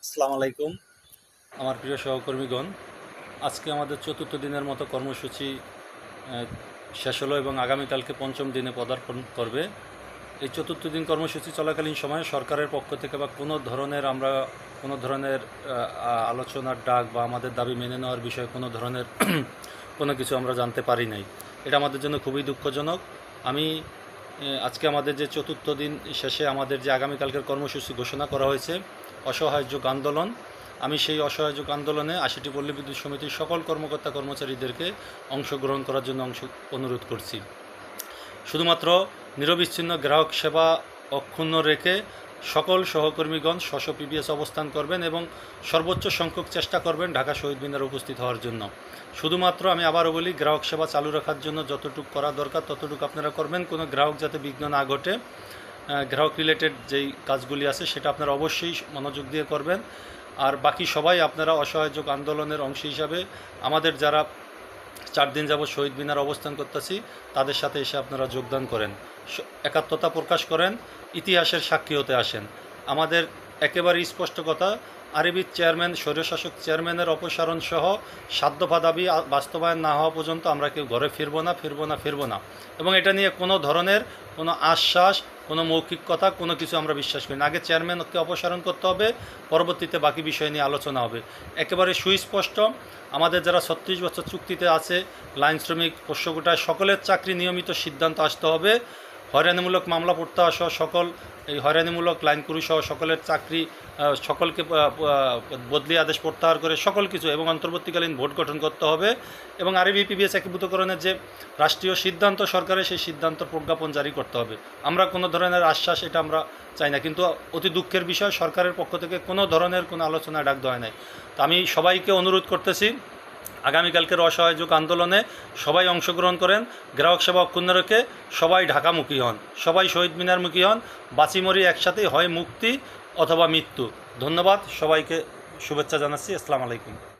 আসসালামু আলাইকুম আমার প্রিয় সহকর্মীগণ। আজকে আমাদের চতুর্থ দিনের মতো কর্মসূচি শেষ হলো এবং আগামীকালকে পঞ্চম দিনে পদার্পণ করবে। এই চতুর্থ দিন কর্মসূচি চলাকালীন সময়ে সরকারের পক্ষ থেকে বা কোনো ধরনের আলোচনার ডাক বা আমাদের দাবি মেনে নেওয়ার বিষয়ে কোনো ধরনের কোনো কিছু আমরা জানতে পারি নাই। এটা আমাদের জন্য খুবই দুঃখজনক। আমি আজকে আমাদের যে চতুর্থ দিন শেষে আমাদের যে আগামীকালকের কর্মসূচি ঘোষণা করা হয়েছে অসহায় যুগ আন্দোলন, আমি সেই অসহায় যুগ আন্দোলনে ৮০টি পল্লী বিদ্যুৎ সমিতির সকল কর্মকর্তা কর্মচারীদেরকে অংশগ্রহণ করার জন্য অনুরোধ করছি। শুধুমাত্র নিরবিচ্ছিন্ন গ্রাহক সেবা অক্ষুণ্ণ রেখে সকল সহকর্মীগণ স্ব পিবিএস অবস্থান করবেন এবং সর্বোচ্চ সংখ্যক চেষ্টা করবেন ঢাকা শহীদ মিনারে উপস্থিত হওয়ার জন্য। শুধুমাত্র আমি আবারও বলি, গ্রাহক সেবা চালু রাখার জন্য যতটুকু করা দরকার ততটুকু আপনারা করবেন। কোনো গ্রাহক যাতে বিঘ্ন না ঘটে, গ্রাহক রিলেটেড যেই কাজগুলি আছে সেটা আপনারা অবশ্যই মনোযোগ দিয়ে করবেন। আর বাকি সবাই আপনারা অসহায় যুগ আন্দোলনের অংশ হিসাবে আমাদের যারা 4 দিন যাবৎ শহীদ মিনার অবস্থান করতেছি তাদের সাথে এসে আপনারা যোগদান করেন, একাত্মতা প্রকাশ করেন, ইতিহাসের সাক্ষী হতে আসেন। আমাদের একেবারে স্পষ্ট কথা, আরবির চেয়ারম্যান, স্বৈরশাসক চেয়ারম্যানের অপসারণ সহ ৭ দফা দাবি বাস্তবায়ন না হওয়া পর্যন্ত আমরা কেউ ঘরে ফিরবো না। এবং এটা নিয়ে কোনো ধরনের কোনো আশ্বাস, কোনো মৌখিক কথা, কোনো কিছু আমরা বিশ্বাস করি না। আগে চেয়ারম্যানকে অপসারণ করতে হবে, পরবর্তীতে বাকি বিষয় নিয়ে আলোচনা হবে। একেবারে সুস্পষ্ট, আমাদের যারা ৩৬ বছর চুক্তিতে আছে, লাইন শ্রমিক, পোষ্য কোটায় সকলের চাকরি নিয়মিত সিদ্ধান্ত আসতে হবে। হয়রানিমূলক মামলা প্রত্যাহার সহ সকল এই হয়রানিমূলক লাইন ক্রু সহ সকলের চাকরি, সকলকে বদলি আদেশ প্রত্যাহার করে সকল কিছু এবং অন্তর্বর্তীকালীন ভোট গঠন করতে হবে। এবং আরবি পিবিএস একীভূতকরণের যে রাষ্ট্রীয় সিদ্ধান্ত সরকারের, সেই সিদ্ধান্ত প্রজ্ঞাপন জারি করতে হবে। আমরা কোনো ধরনের আশ্বাস এটা আমরা চাই না, কিন্তু অতি দুঃখের বিষয় সরকারের পক্ষ থেকে কোনো ধরনের কোনো আলোচনায় ডাক দেওয়া হয় নাই। তো আমি সবাইকে অনুরোধ করতেছি, আগামীকালকের অসহায় যুগ আন্দোলনে সবাই অংশগ্রহণ করেন। গ্রাহক সেবা অক্ষুণ্ণ রেখে সবাই ঢাকামুখী হন, সবাই শহীদ মিনারমুখী হন। বাঁচি মরি একসাথেই, হয় মুক্তি অথবা মৃত্যু। ধন্যবাদ, সবাইকে শুভেচ্ছা জানাচ্ছি। আসসালামু আলাইকুম।